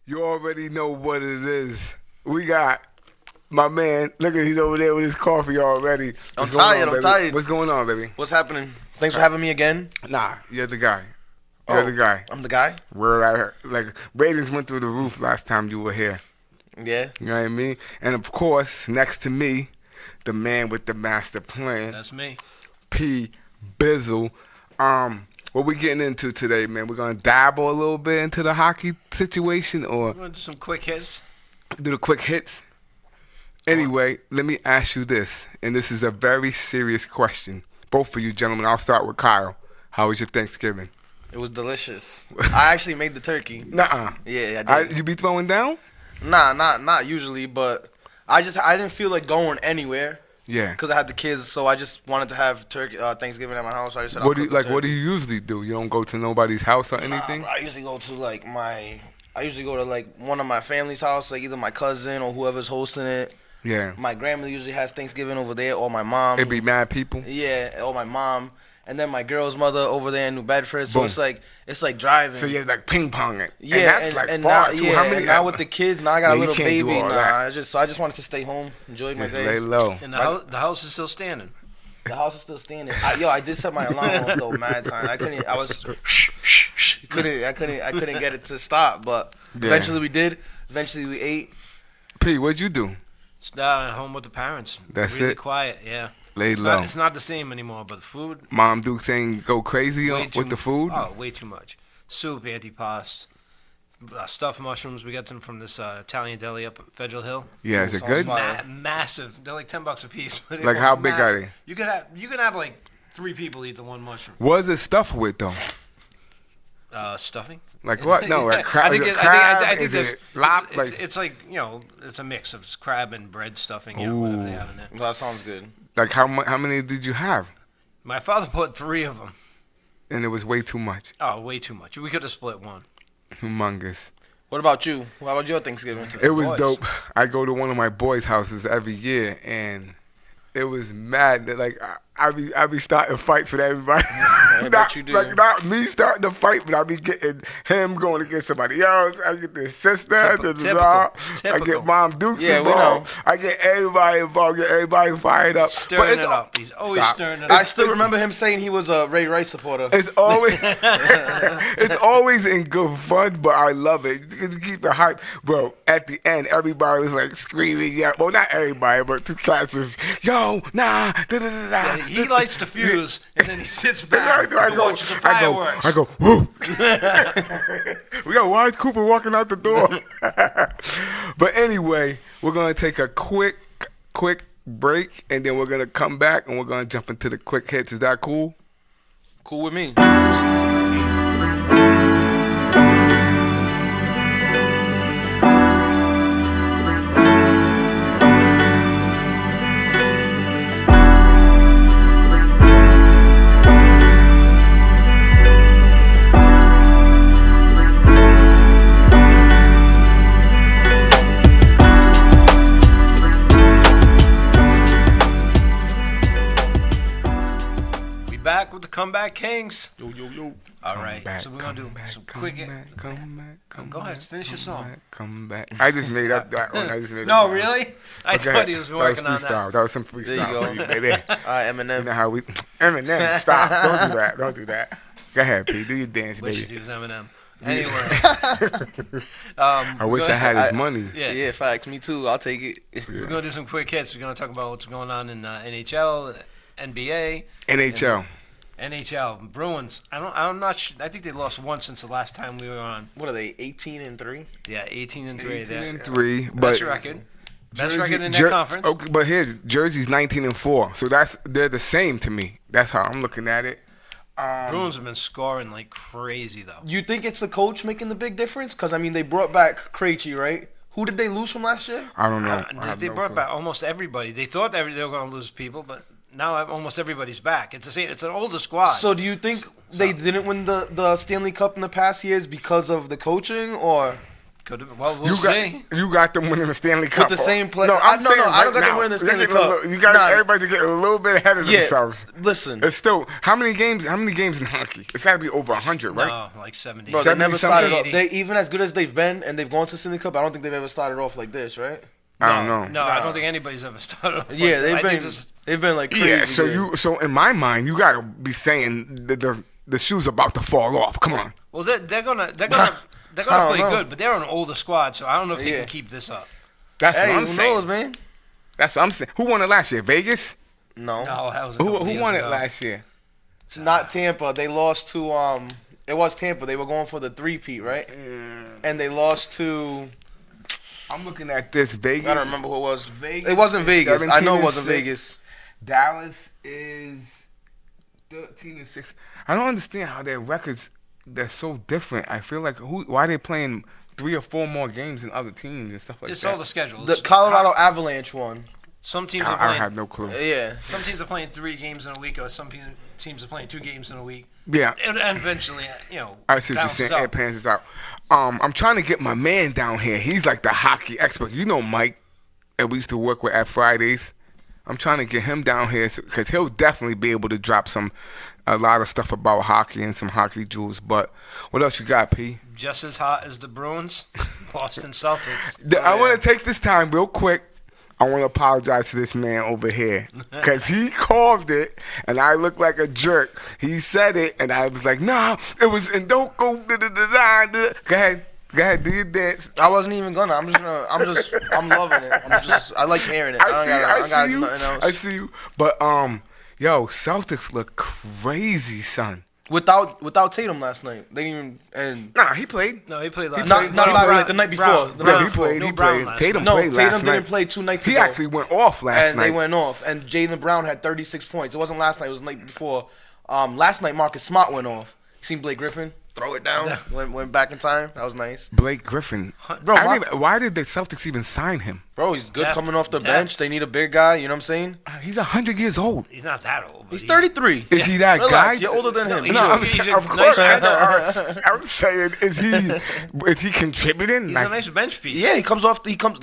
You already know what it is. We got my man. Look at he's over there with his coffee already. I'm tired. What's going on, baby? What's happening? Thanks for having me again. Nah, you're the guy. You're the guy. I'm the guy? Word I heard. Like, ratings went through the roof last time you were here. Yeah. You know what I mean? And, of course, next to me, the man with the master plan. That's me. P. Bizzle. What we getting into today, man? We're going to dabble a little bit into the hockey situation or We're going to do some quick hits. do the quick hits? Anyway, let me ask you this, and this is a very serious question. Both of you gentlemen. I'll start with Kyle. How was your Thanksgiving? It was delicious. I actually made the turkey. Nuh-uh. Yeah, I did. You be throwing down? Nah, not usually, but I didn't feel like going anywhere. Yeah. Because I had the kids, so I just wanted to have turkey Thanksgiving at my house. So I just said, What do you usually do? You don't go to nobody's house or anything? Nah, I usually go to one of my family's house, like either my cousin or whoever's hosting it. Yeah. My grandmother usually has Thanksgiving over there, or my mom. It be mad people. Yeah, or my mom, and then my girl's mother over there in New Bedford. So Boom. it's like driving. So you're like ping ponging. Yeah, and that's like far now, too. yeah, How many? and now with the kids, now I got a you little can't do baby. all that. I just wanted to stay home, enjoy my Just day. lay low. And the house is still standing. The house is still standing. I did set my alarm off though, mad time. I couldn't get it to stop, but eventually we did. Eventually we ate. P, what'd you do? It's at home with the parents. That's really it? quiet, yeah. Laid low. It's not the same anymore, but the food. Mom Duke saying go crazy way with the food? Oh, way too much. Soup, antipasto, stuffed mushrooms. We got some from this Italian deli up at Federal Hill. Yeah, is it Sounds good? fire. Massive. They're like $10 a piece. But they Like were how big are massive. they? You can have like 3 people eat the one mushroom. What is it stuffed with though? Stuffing. Like what? No, like crab. I think Is it's like it's a mix of crab and bread stuffing. Whatever they have in there. Well, that sounds good. like how many did you have? My father bought 3 of them. And it was way too much. Oh, way too much. We could have split one. Humongous. What about you? How about your Thanksgiving? It was Boys. dope. I go to one of my boys' houses every year, and it was mad that like I be starting fights with everybody. I bet you do. Like not me starting the fight, but I be getting him going against somebody else. I get the sister, I Typical. get Mom Dukes Yeah, we involved. know. I get everybody involved, get everybody fired up. Stirring it up. He's always Stop. stirring it I up. still remember him saying he was a Ray Rice supporter. It's always it's always in good fun, but I love it. You keep it hype, bro. At the end, everybody was like screaming. Yeah, well, not everybody, but 2 cats was, yo, nah, da da da da. Yeah, he lights the fuse, and then he sits back I and watches the fireworks. I go, whoo. We got Wise Cooper walking out the door. But anyway, we're gonna take a quick break, and then we're gonna come back, and we're gonna jump into the quick hits. Is that cool? Cool with me. Back with the Comeback Kings. Yo. All right, so we're gonna do some quick. Go ahead, finish your song. Come back. I just made up that one. No, really? I Okay. thought he was working That on was freestyle. that. That was some freestyle There you go. for you, baby. Eminem. You know how we Eminem, stop. Don't do that. Go ahead, P. Do your dance, Wish baby. he was Eminem. Anyway. I wish I had his money. Yeah. Facts. Me too. I'll take it. We're going to do some quick hits. We're going to talk about what's going on in NHL, NBA. NHL. Bruins. I'm not sure. I think they lost once since the last time we were on. What are they? 18-3. Yeah, 18-3. 18-3. But Best record. Best record in that conference. Okay, but here's Jersey's 19-4. So they're the same to me. That's how I'm looking at it. Bruins have been scoring like crazy though. You think it's the coach making the big difference? Because I mean, they brought back Krejci, right? Who did they lose from last year? I don't know. They brought back almost everybody. They thought they were going to lose people, but now almost everybody's back. It's the same. It's an older squad. So do you think they didn't win the Stanley Cup in the past years because of the coaching, or? Could have. Well, we'll see. You got them winning the Stanley Cup with the same play. No, I don't got them winning the Stanley Cup. You got everybody getting a little bit ahead of themselves. Listen, it's still how many games? How many games in hockey? It's got to be over 100, right? No, like 70. Bro, they never started off. They even as good as they've been, and they've gone to Stanley Cup. I don't think they've ever started off like this, right? I don't know. No, I don't think anybody's ever started off. Yeah, they've been like crazy. Yeah, so in my mind, you gotta be saying the shoe's about to fall off. Come on. Well, they're gonna play good, but they're an older squad, so I don't know if they can keep this up. That's what I'm saying. Who knows, man? That's what I'm saying. Who won it last year? Vegas? No. That was who won it last year? Not Tampa. They lost to It was Tampa. They were going for the 3-peat, right? And they lost to. I'm looking at this Vegas. I don't remember who it was. Vegas. It wasn't Vegas. I know it wasn't Vegas. Dallas is 13-6. I don't understand how their records they're so different. I feel like why are they playing 3 or 4 more games than other teams and stuff like that? It's all the schedules. The Colorado Avalanche won. Some teams are playing. I have no clue. Yeah. Some teams are playing 3 games in a week, or some teams are playing 2 games in a week. Yeah. And eventually, I see what you're saying. It pans out. I'm trying to get my man down here. He's like the hockey expert. You know Mike, and we used to work with at Fridays. I'm trying to get him down here because he'll definitely be able to drop a lot of stuff about hockey and some hockey jewels. But what else you got, P? Just as hot as the Bruins, Boston Celtics. I want to take this time real quick. I want to apologize to this man over here because he called it and I looked like a jerk. He said it and I was like, "No, it was and don't go." Go ahead, do your dance. I wasn't even gonna. I'm loving it. I like hearing it. I see you. But yo, Celtics look crazy, son. Without Tatum last night, they didn't even. Nah, he played. No, he played last night. Not last night. The night before. He played. Tatum played last night. Tatum didn't play 2 nights ago. He actually went off last night. And they went off. And Jaylen Brown had 36 points. It wasn't last night. It was the night before. Last night, Marcus Smart went off. You seen Blake Griffin throw it down? Went back in time. That was nice. Blake Griffin. Bro, why did the Celtics even sign him? Bro, he's good coming off the bench. They need a big guy. You know what I'm saying? He's 100 years old. He's not that old. He's 33. Is he that Relax, guy? You're older than him. Of course. I'm saying, is he contributing? He's a nice bench piece. Yeah, he comes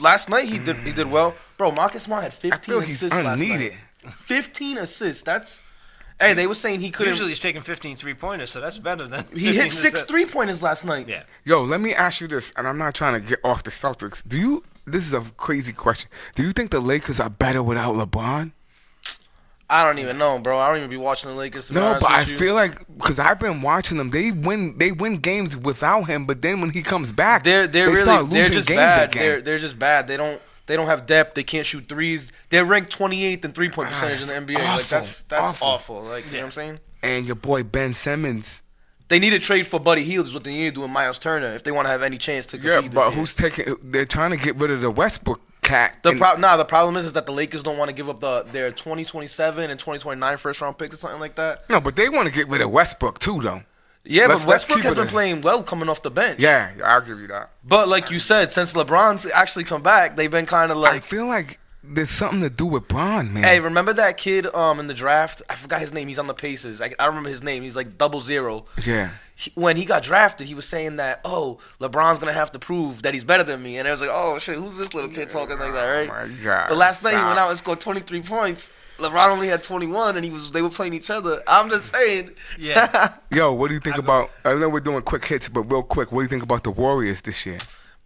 last night. He did well. Bro, Marcus Smart had 15 assists last night. 15 assists. That's. Hey, they were saying he couldn't. Usually he's taking 15 3-pointers, so that's better than. He hit 6 3-pointers last night. Yeah. Yo, let me ask you this, and I'm not trying to get off the Celtics. This is a crazy question. Do you think the Lakers are better without LeBron? I don't even know, bro. I don't even be watching the Lakers. No, but I feel like because I've been watching them, they win games without him. But then when he comes back, they start losing just games bad. again. They're just bad. They don't have depth. They can't shoot threes. They're ranked 28th in 3-point percentage in the NBA. Awful. Like that's awful. Like you know what I'm saying? And your boy Ben Simmons. They need to trade for Buddy Hield is what they need to do with Miles Turner if they want to have any chance to compete. Yeah, but who's taking? They're trying to get rid of the Westbrook cat. The problem is that the Lakers don't want to give up their 2027 and 2029 first round picks or something like that. No, but they want to get rid of Westbrook too, though. Yeah, but Westbrook has been playing well coming off the bench. Yeah, I'll give you that. But like you said, since LeBron's actually come back, they've been kind of like. I feel like there's something to do with Bron, man. Hey, remember that kid in the draft? I forgot his name. He's on the Pacers. I remember his name. He's like 00. Yeah. When he got drafted, he was saying that, LeBron's going to have to prove that he's better than me. And I was like, oh, shit, who's this little kid talking like that, right? Oh, my God. But last night he went out and scored 23 points. LeBron only had 21, and they were playing each other. I'm just saying. Yeah. Yo, what do you think about? I know we're doing quick hits, but real quick, what do you think about the Warriors this year?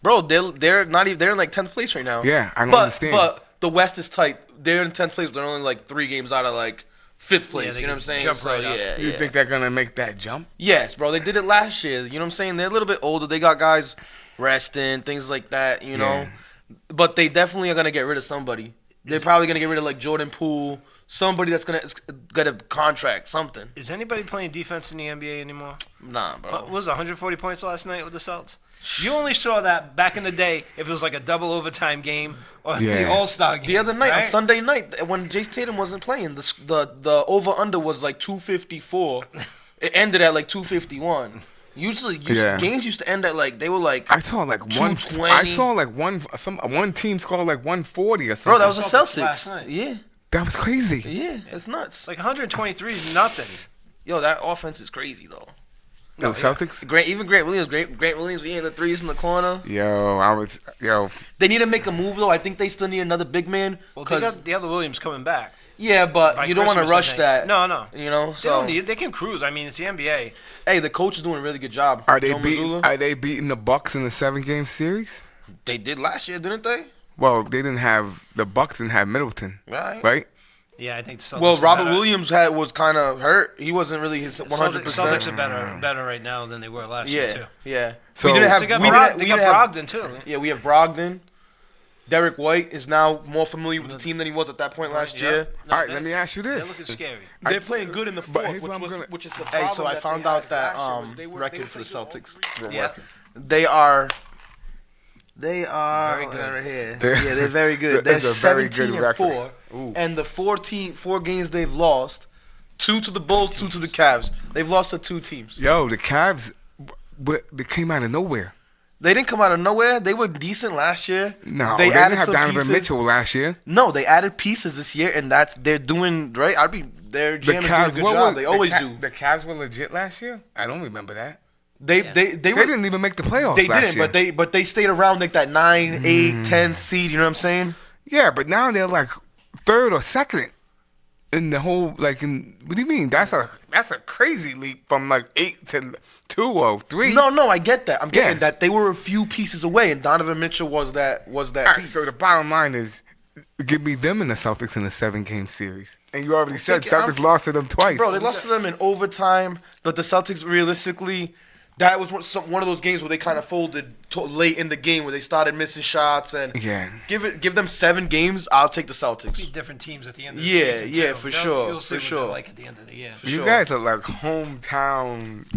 Bro, they're not even. They're in like 10th place right now. Yeah, I don't understand. But the West is tight. They're in 10th place. They're only like 3 games out of like 5th place. Yeah, you know what I'm saying? Jump right up. You think they're gonna make that jump? Yes, bro. They did it last year. You know what I'm saying? They're a little bit older. They got guys resting, things like that. You know, but they definitely are gonna get rid of somebody. They're probably gonna get rid of like Jordan Poole. Somebody that's gonna get a contract, something. Is anybody playing defense in the NBA anymore? Nah, bro. What was it, 140 points last night with the Celtics? You only saw that back in the day if it was like a double overtime game or the All-Star game. The other night, right? on Sunday night, when Jason Tatum wasn't playing, the over-under was like 254. It ended at like 251. Usually, games used to end at like, they were like I saw like 220. I saw like one team scored like 140 or something. Bro, that was the Celtics Celtics. last night. Yeah. That was crazy. Yeah, it's nuts. Like 123 is nothing. Yo, that offense is crazy, though. No, Celtics. Grant Williams. Grant Williams being the threes in the corner. Yo. They need to make a move though. I think they still need another big man. Well, they got the other Williams coming back. Yeah, but By you don't want to Christmas, rush that. No. You know, They so don't need it. They can cruise. I mean, it's the NBA. hey, the coach is doing a really good job. Are they Joe beating? Mazzulla. Are they beating the Bucks in the 7-game series? They did last year, didn't they? Well, they didn't have the Bucks didn't have Middleton, Right. right? Yeah, I think the Celtics Well, are Robert better. Williams was kind of hurt. He wasn't really his 100%. Celtics are better right now than they were last year too. Yeah. So- we didn't have. They got, we didn't, they we got didn't have- Brogdon too. Yeah, we have Brogdon. Derek White is now more familiar with the team than he was at that point last year. All right, let me ask you They're this. looking scary. They're playing good in the But fourth, here's what I'm gonna- which is a problem. Hey, so I found out that record for the Celtics. Yeah. They are very good. right here. They're- Yeah, they're very good. They're That's a very good 17-4, Ooh. and the 4 games they've lost, 2 to the Bulls, 2 to the Cavs. They've lost to 2 teams. Yo, the Cavs, but they came out of nowhere. They didn't come out of nowhere. They were decent last year. No, they they added didn't have some Donovan pieces. Mitchell last year. No, they added pieces this year, and they're doing right. They're The GM is doing a Cavs, good what job. was- They always the do. The Cavs were legit last year. I don't remember that. They Yeah. they They were, didn't even make the playoffs. they last didn't, year. but they stayed around like that 9, 8, 10 seed. You know what I'm saying? Yeah, but now they're like third or second in the whole. Like, what do you mean? That's a crazy leap from like 8 to 2 or 3. No, I get that. I'm getting Yes. that they were a few pieces away, and Donovan Mitchell was that All right, piece. so the bottom line is, give me them in the Celtics in the 7-game series, and you already said thinking- Celtics lost to them twice. Bro, they lost to them in overtime, but the Celtics realistically, that was one of those games where they kind of folded late in the game, where they started missing shots. And Yeah. give them 7 games, I'll take the Celtics. Be different teams at the end of the Yeah, season. yeah, too. for They'll- sure, You'll see for what sure. they're like at the end of the year. You sure. guys are like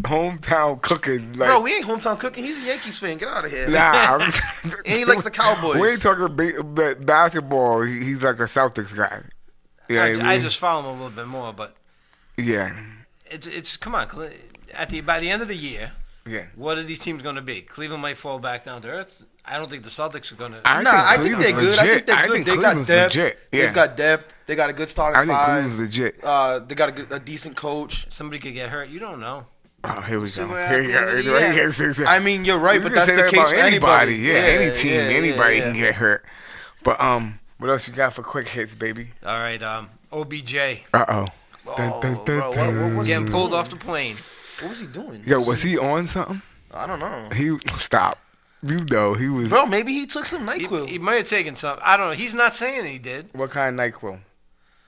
hometown cooking. Like, Bro, we ain't hometown cooking. He's a Yankees fan. Get out of here. nah. I'm just, And he likes the Cowboys. We ain't talking basketball. He's like a Celtics guy. Yeah, I just follow them a little bit more, but yeah, it's come on. By the end of the year, yeah. what are these teams going to be? Cleveland might fall back down to earth. I don't think the Celtics are going to. I think they're good. I think they're good. They got Cleveland's depth. legit. Yeah. They've got depth. They got a good starting I think five. Cleveland's legit. They got a decent coach. Somebody could get hurt. You don't know. Oh, here we See go. where Here at you the end of the go. year- Here you go. I mean, you're right, You but can that's say the that case about for anybody. anybody. Yeah, any team, anybody yeah. can get hurt. But what else you got for quick hits, baby? All right, OBJ Uh-oh. What was getting pulled off the plane. What was he doing? Yo, was he on something? I don't know. He stop. You know he was. Bro, maybe he took some He NyQuil. might have taken some. I don't know. He's not saying he did. What kind of NyQuil?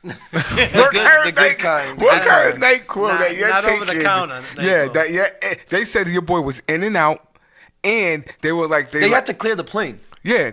The good kind. What I kind of don't know. NyQuil Not- that you're not taking? over the counter Yeah, NyQuil. they said your boy was in and out, and they were like They had to clear the plane. Yeah,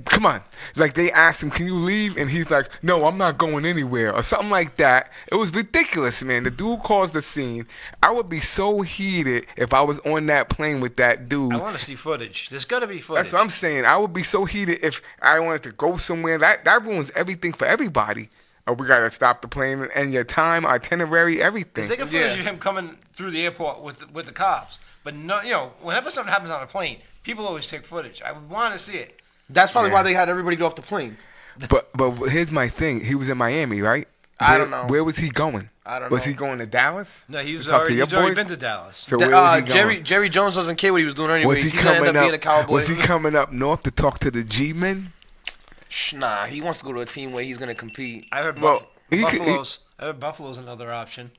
come on. Like, they asked him, can you leave? And he's like, no, I'm not going anywhere, or something like that. It was ridiculous, man. The dude caused the scene. I would be so heated if I was on that plane with that dude. I want to see footage. There's got to be footage. That's what I'm saying. I would be so heated if I wanted to go somewhere. That ruins everything for everybody. Oh, we got to stop the plane and your time, itinerary, everything. They got footage of him coming through the airport with the cops. But no, whenever something happens on a plane, people always take footage. I would want to see it. That's probably Yeah. why they had everybody get off the plane. But here's my thing. He was in Miami, right? I don't know. Where was he going? I don't Was know. he going to Dallas? No, he was To talk to already, your he's already boys? been to Dallas. So where was he going? Jerry Jones doesn't care what he was doing anyway. Was he He's gonna end coming up being a up? Cowboy. Was he coming up north to talk to the G-men? Nah, he wants to go to a team where he's gonna compete. I heard Well, Buffalo's another option.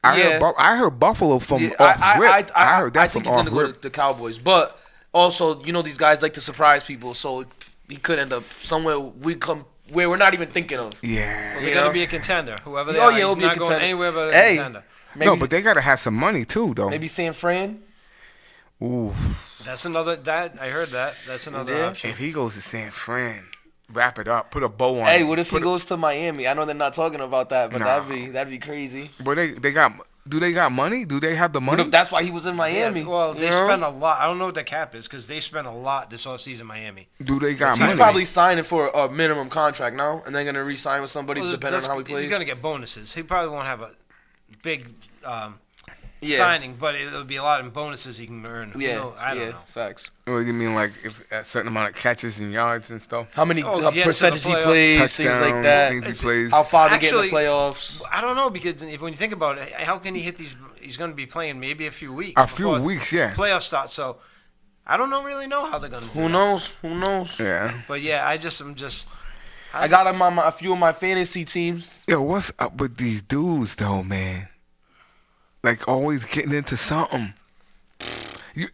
I heard Buffalo from Yeah, off rip. I heard that I from think he's off gonna go rip. to the Cowboys, but also, these guys like to surprise people, so he could end up somewhere where we're not even thinking of. Yeah. They're You going know? to be a contender. Whoever they Oh, are, yeah, he's he'll be a not going contender. anywhere but a Hey. contender. Maybe, No, but they gotta have some money too, though. maybe San Fran. Ooh. That's another. I heard that. That's another Yeah. option. If he goes to San Fran, wrap it up, put a bow on. Hey, it. what if he goes to Miami? I know they're not talking about that, but Nah. that'd be crazy. But they got. Do they got money? Do they have the What money? if that's why he was in Miami? Yeah, well, they you know? spend a lot. I don't know what the cap is because they spent a lot this offseason in Miami. Do they got He's money? probably signing for a minimum contract now, and they're gonna re-sign with somebody Well, depending on how he plays. He's going to get bonuses. He probably won't have a big Yeah. signing, but it'll be a lot in bonuses he can earn. Who knows? I don't know. Facts. What do you mean, like if a certain amount of catches and yards and stuff? How many Oh, get into the percentage he playoffs. plays, Touchdowns, things like that. things he plays. How far they get in Actually- the playoffs. I don't know because when you think about it, how can he hit these? he's going to be playing maybe a few weeks. A few weeks, yeah. Playoff start. So I don't really know how they're going to do. Who knows? Who knows? Yeah. But yeah, I got him on a few of my fantasy teams. Yo, what's up with these dudes though, man? Like always getting into something.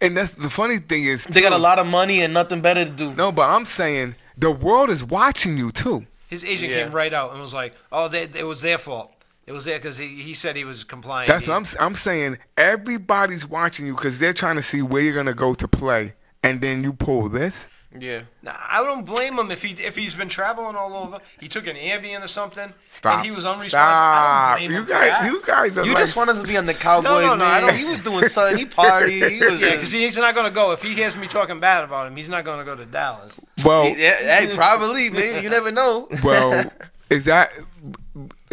And that's the funny thing is They got a lot of money and nothing better to do. No, but I'm saying the world is watching you too. His agent came right out and was like, "Oh, it was their fault. It was there because he said he was compliant." That's what I'm saying. Everybody's watching you because they're trying to see where you're gonna go to play, and then you pull this. Yeah. Now, I don't blame him if he's been traveling all over. He took an Ambien or something, Stop. and he was unresponsive. Stop. I don't blame him. You guys are You like, just wanted to be on the Cowboys, No, I man. don't. He was doing something. He partied. He was Yeah, because he's not going to go. If he hears me talking bad about him, he's not going to go to Dallas. well, yeah, hey, probably, man. You never know. well, is that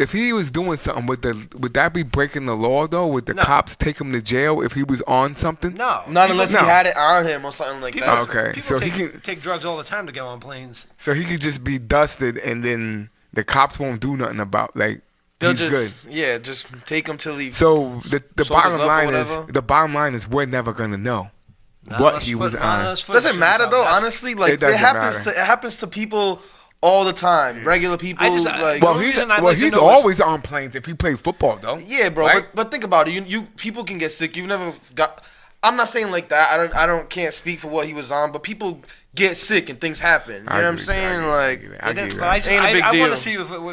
if he was doing something would that be breaking the law though? Would the cops take him to jail if he was on something? No. Not unless he had it on him or something like that. Okay, People so take, he can take drugs all the time to get on planes. So he could just be dusted, and then the cops won't do nothing about They'll he's good. Yeah, just take him till he. So the Sobers bottom up or line is whatever. we're never gonna know Not what unless he foot- was not on. unless foot Doesn't shows matter up. though. That's- Honestly, like It doesn't matter. It happens to people all the time. Regular people. I just- like, Well, The he's reason I'd like to he's know is- always on planes if he plays football though. yeah, bro. Right? But think about it. You people can get sick. You've never got. I'm not saying like that. I can't speak for what he was on, but people get sick and things happen. You know what I'm saying? Like, I It get is, that. but I, just, Ain't a big I want deal. to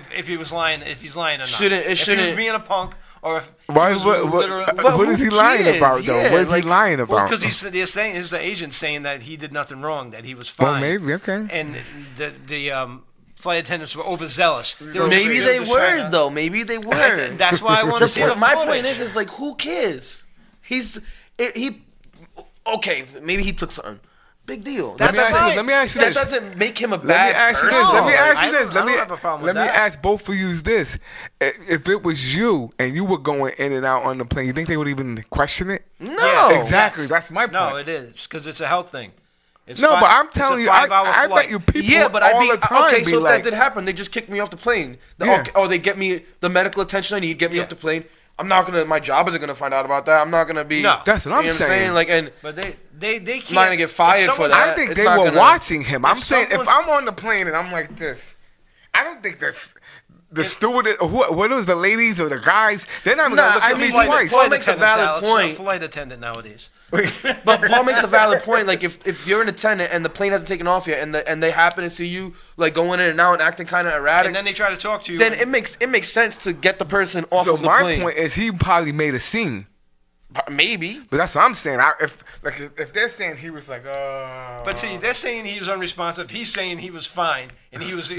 see if he was lying, if he's lying or not. Shouldn't- it if he shouldn't- was being a punk, or if Why- he was what- literally. But what is who he lying cares? about though? Yeah, What is like- he lying about? Because they're saying his agent saying that he did nothing wrong, that he was well, fine. maybe okay. And the flight attendants were overzealous. maybe they were though. Maybe they were. That's why I want to see the My footage. point is like, who cares? Okay, maybe he took something. Big deal. Let me ask you That this. doesn't make him a Let me bad ask you person. this. Let me ask I you don't- this. I don't have a problem Let with me that. ask both of you this: if it was you and you were going in and out on the plane, you think they would even question it? No. Yeah, Exactly. Yes. That's my point. No, it is because it's a health thing. It's No, fi- but I'm it's a telling you, 5-hour I flight. bet you people Yeah, but all I'd be the time okay. be So if like, that did happen, they just kicked me off the plane. Yeah. They get me the medical attention I need. Get me Yeah. off the plane. I'm not gonna. My job isn't gonna find out about that. I'm not gonna be. No. That's what I'm you know saying. Like, and But they can't. I'm not gonna get fired for that. I think It's they not were gonna- watching him. I'm if saying if someone's- I'm on the plane and I'm like this, I don't think that's the stewardess or what was the ladies or the guys. They're not even gonna look at me twice. Paul makes a valid point. Flight attendant nowadays. But Paul makes a valid point. Like if you're an attendant and the plane hasn't taken off yet, and they happen to see you like going in and out and acting kind of erratic, And then they try to talk to you. then and- it makes sense to get the person off So of the my plane. point is he probably made a scene. Maybe. But that's what I'm saying. If they're saying he was like, But see, they're saying he was unresponsive. He's saying he was fine, and he was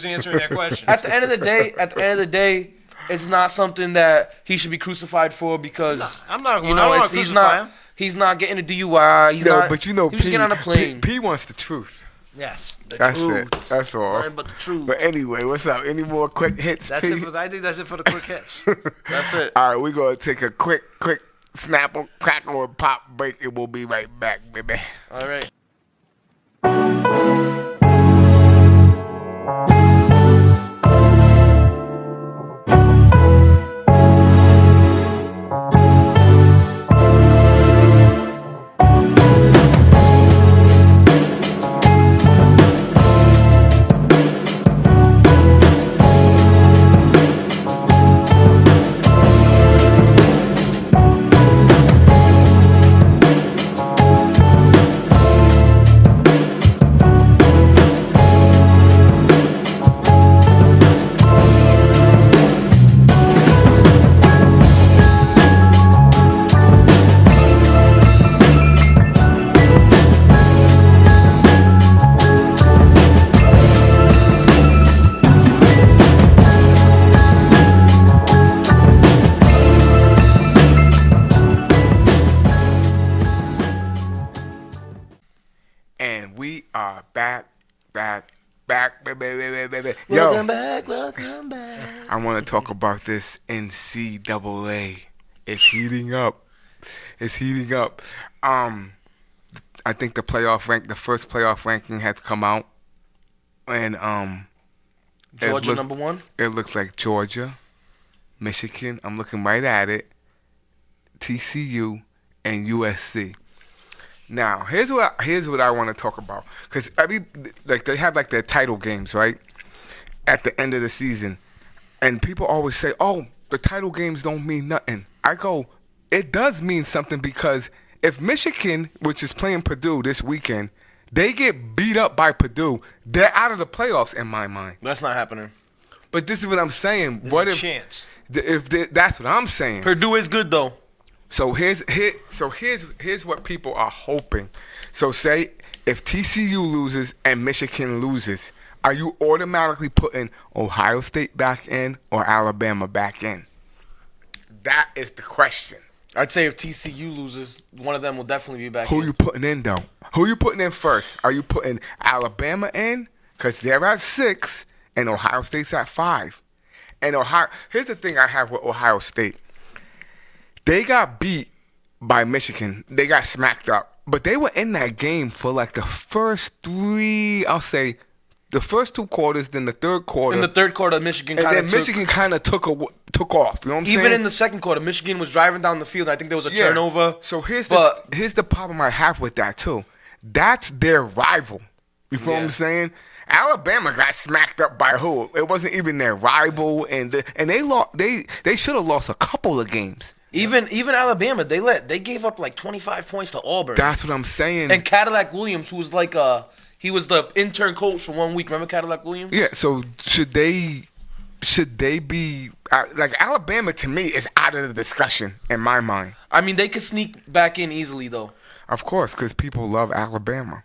answering their questions. At the end of the day, it's not something that he should be crucified for because I'm not. you know I don't he's crucify not him. he's not getting a DUI. He's not. but you know, he was P, getting on a plane. P wants the truth. Yes. That's truth. it. That's all. Nothing but the truth. But anyway, what's up? Any more quick hits? That's P? it. I think that's it for the quick hits. That's it. All right, we're gonna take a quick snapple, crackle, or pop break, and we'll be right back, baby. All right. And we are back, baby. Welcome back. I want to talk about this NCAA. It's heating up. I think the first playoff ranking has come out, and Georgia number 1. It looks like Georgia, Michigan. I'm looking right at it. TCU and USC. Now, here's what I want to talk about, because they have like their title games, right, at the end of the season, and people always say, "Oh, the title games don't mean nothing." I go, it does mean something, because if Michigan, which is playing Purdue this weekend, they get beat up by Purdue, they're out of the playoffs in my mind. That's not happening. But this is what I'm saying. There's a chance. That's what I'm saying. Purdue is good though. So here's what people are hoping. So say if TCU loses and Michigan loses, are you automatically putting Ohio State back in or Alabama back in? That is the question. I'd say if TCU loses, one of them will definitely be back. Who you putting in though? Who you putting in first? Are you putting Alabama in because they're at 6 and Ohio State's at 5? And here's the thing I have with Ohio State. They got beat by Michigan. They got smacked up. But they were in that game for like the first 3, I'll say, the first 2 quarters, then the third quarter. In the third quarter, Michigan kind of Michigan kind of took off. You know what I'm saying? Even in the second quarter, Michigan was driving down the field. I think there was a turnover. So here's the problem I have with that too. That's their rival. You feel what I'm saying? Alabama got smacked up by who? It wasn't even their rival, and they lost. They should have lost a couple of games. Even Alabama, they gave up like 25 points to Auburn. That's what I'm saying. And Cadillac Williams, who was like he was the intern coach for 1 week. Remember Cadillac Williams? Yeah. So should they be like Alabama? To me, is out of the discussion in my mind. I mean, they could sneak back in easily though. Of course, because people love Alabama.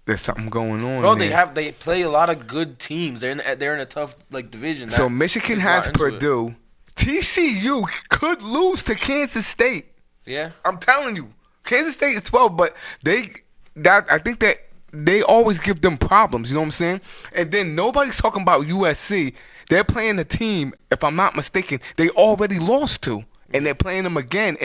There's something going on. Bro, there. they play a lot of good teams. They're in a tough division. So Michigan has Purdue. TCU could lose to Kansas State. Yeah, I'm telling you, Kansas State is 12, but I think that they always give them problems. You know what I'm saying? And then nobody's talking about USC. They're playing a team, if I'm not mistaken, they already lost to, and they're playing them again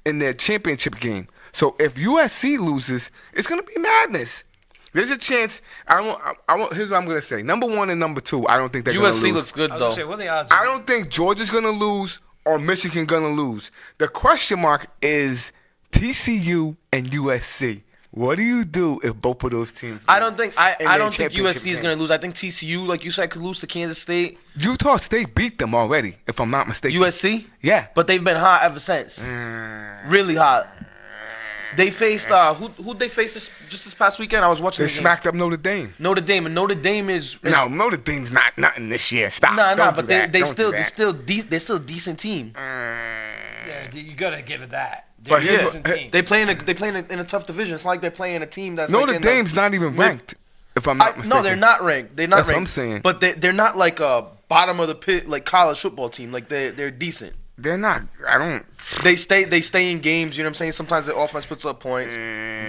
in their championship game. So if USC loses, it's gonna be madness. There's a chance. Here's what I'm gonna say. Number 1 and number 2, I don't think they're gonna lose. USC looks good though. Say, what are the odds? I don't think Georgia's gonna lose or Michigan gonna lose. The question mark is TCU and USC. What do you do if both of those teams lose? I don't think USC is gonna lose. I think TCU, like you said, could lose to Kansas State. Utah State beat them already, if I'm not mistaken. USC? Yeah. But they've been hot ever since. Really hot. They faced who they faced just this past weekend? I was watching. They smacked up Notre Dame. Notre Dame is no, Notre Dame's not nothing this year. Stop. Nah, but they're still a decent team. Yeah, you gotta give it that. But They're a decent team. They play in a tough division. It's not like they're playing a team that's Notre Dame's not even ranked. If I'm not mistaken. No, they're not ranked. They're not That's ranked. what I'm saying. But they're not like a bottom of the pit like college football team. Like they're decent. They're not. They stay in games. You know what I'm saying? Sometimes the offense puts up points,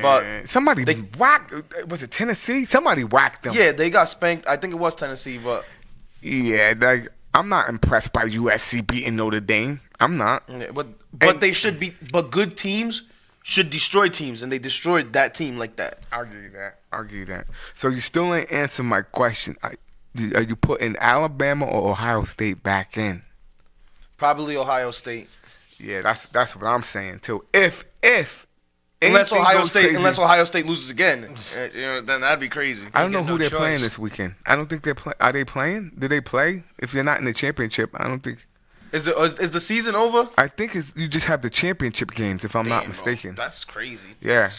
but somebody whacked. Was it Tennessee? Somebody whacked them. Yeah, they got spanked. I think it was Tennessee, but yeah, I'm not impressed by USC beating Notre Dame. I'm not. Yeah, but they should be. But good teams should destroy teams, and they destroyed that team like that. I'll give you that. So you still ain't answer my question. Are you putting Alabama or Ohio State back in? Probably Ohio State. Yeah, that's what I'm saying too. If unless Ohio State loses again, then that'd be crazy. I don't know who they're playing this weekend. I don't think they're playing. Are they playing? Did they play? If they're not in the championship, I don't think. Is the season over? I think you just have the championship games, if I'm not mistaken. Bro, that's crazy. Yeah.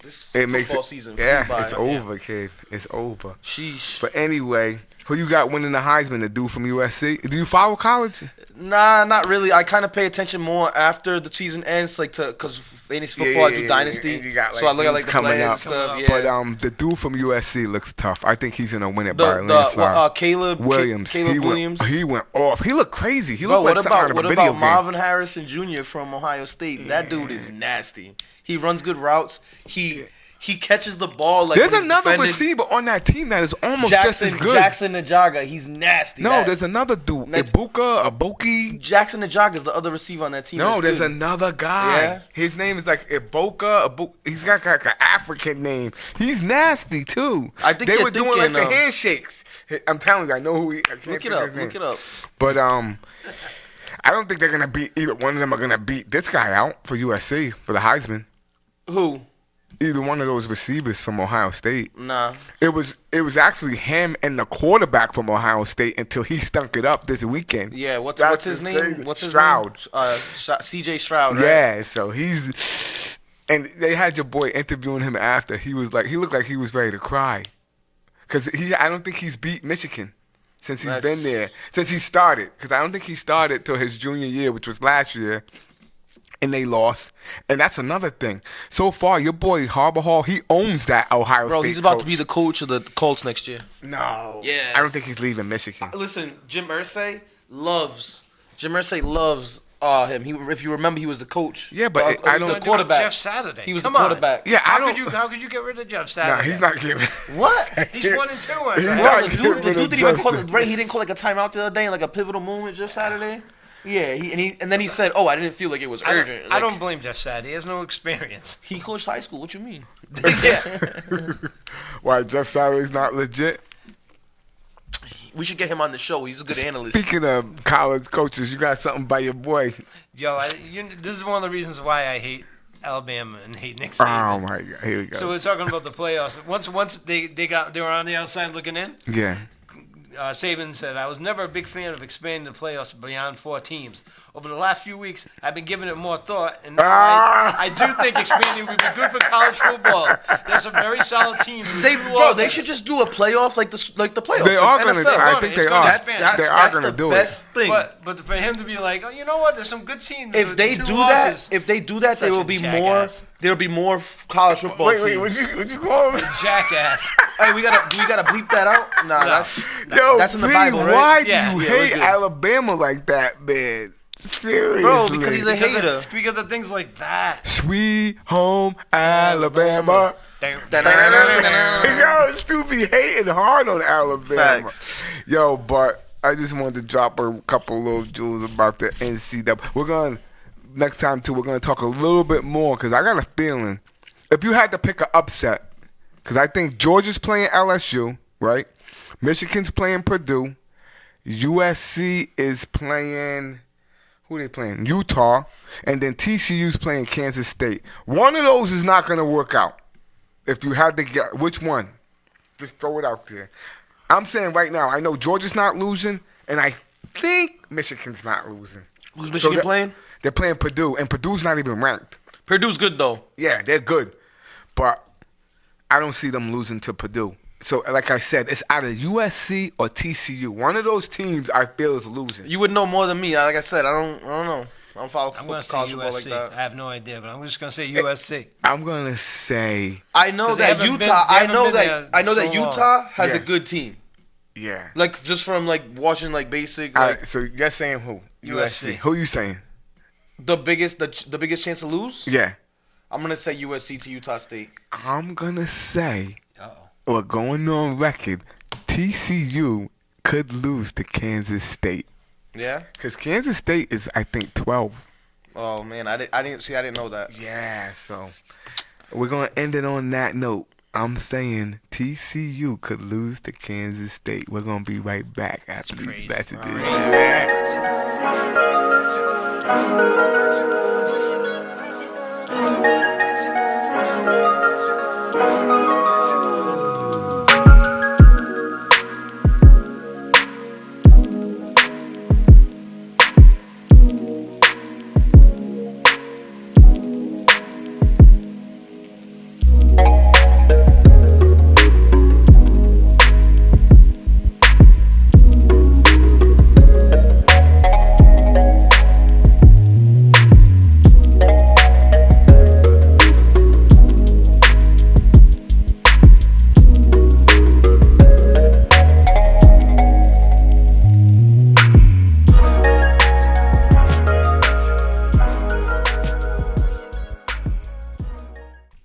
This football season. Yeah, it's over, kid. It's over. Sheesh. But anyway, who you got winning the Heisman? The dude from USC? Do you follow college? Nah, not really. I kind of pay attention more after the season ends, because fantasy football, I do Dynasty. And you got, so I look at the coming players up. and stuff. Yeah. But the dude from USC looks tough. I think he's gonna win it by a landslide. Caleb Williams. He went off. He looked crazy. He looked what like something out of a video game. Marvin Harrison Jr. from Ohio State? That dude is nasty. He runs good routes. He catches the ball like. There's another receiver on that team that is almost just as good. Jackson Najaga, he's nasty. No, there's another dude. Ibuka. Jackson Najaga is the other receiver on that team. No, there's another guy. Yeah? His name is like Ibuka. He's got like an African name. He's nasty too. I think they were doing like the handshakes. I'm telling you, I know who he. Look it up. But I don't think they're gonna beat either one of them. Are gonna beat this guy out for USC for the Heisman. Who? Either one of those receivers from Ohio State. Nah. It was actually him and the quarterback from Ohio State until he stunk it up this weekend. Yeah, what's his name? Crazy. What's his Stroud. name? CJ Stroud, right? Yeah, so he's and they had your boy interviewing him after. He looked like he was ready to cry. Cuz I don't think he's beat Michigan since he's been there. Since he started. Cuz I don't think he started till his junior year, which was last year. And they lost. And that's another thing. So far, your boy Harbaugh, he owns that Ohio State. Bro, he's about coach. to be the coach of the Colts next year. No. Yeah. I don't think he's leaving Michigan. Listen, Jim Irsay loves him. If you remember, he was the coach. Yeah, but I don't. The quarterback. Jeff Saturday. He was Come the quarterback. Yeah, I How don't. could you get rid of Jeff Nah, Saturday? he's not giving. What? He's 1-2 on He's Saturday. not The getting dude rid of didn't even call Justin. it. Right? He didn't call like a timeout the other day, like a pivotal moment just Saturday. Yeah, and then he said, "Oh, I didn't feel like it was urgent." I don't blame Jeff Saturday. He has no experience. He coached high school. What you mean? Yeah. Why Jeff Saturday's not legit? We should get him on the show. He's a good analyst. Speaking of college coaches, you got something by your boy. Yo, this is one of the reasons why I hate Alabama and hate Nick Oh Saban. my God, here we go. So we're talking about the playoffs. Once they were on the outside looking in. Yeah. Saban said, "I was never a big fan of expanding the playoffs beyond 4 teams. Over the last few weeks, I've been giving it more thought, and I do think expanding would be good for college football. There's some very solid teams. with two They losses. should just do a playoff like the playoffs. They are of going to. NFL. I think It's they gonna are. expand. They are going to the do best it. thing. But for him to be like, oh, you know what? There's some good teams. If with they 2 do losses. that, there Such will a be jackass. there'll be more college football Wait, teams. what you call him? Jackass. Hey, we gotta bleep that out. Nah, No. Yo, that's in the B, Bible, right? why do Yeah, you yeah, we're hate good. Alabama like that, man? Seriously. Bro, because he's a hater. Because of things like that. Sweet home Alabama. Yo, Stu be hating hard on Alabama. Facts. Yo, but I just wanted to drop a couple little jewels about the NCAA. Next time too, we're going to talk a little bit more because I got a feeling if you had to pick an upset, because I think Georgia's playing LSU, right? Michigan's playing Purdue. USC is playing, who they playing? Utah. And then TCU's playing Kansas State. One of those is not going to work out. If you had to get, which one? Just throw it out there. I'm saying right now, I know Georgia's not losing, and I think Michigan's not losing. Who's Michigan playing? They're playing Purdue, and Purdue's not even ranked. Purdue's good though. Yeah, they're good. But I don't see them losing to Purdue. So, like I said, it's either USC or TCU. One of those teams I feel is losing. You would know more than me. Like I said, I don't know. I don't follow I'm going to say college football like USC. that. I have no idea, but I'm just going to say USC. I'm going to say, I know 'Cause they that haven't Utah. been- they I know haven't been that. there I know that so long. Utah has Yeah. a good team. yeah. Like just from like watching like basic. All Like, right, so you're saying who? USC. Who you saying? the biggest chance to lose. Yeah. I'm gonna say USC to Utah State. I'm going to say, Uh-oh. or going on record, TCU could lose to Kansas State. Yeah. Because Kansas State is, I think, 12. Oh man, I didn't know that. Yeah, so we're going to end it on that note. I'm saying TCU could lose to Kansas State. We're going to be right back after these crazy. messages.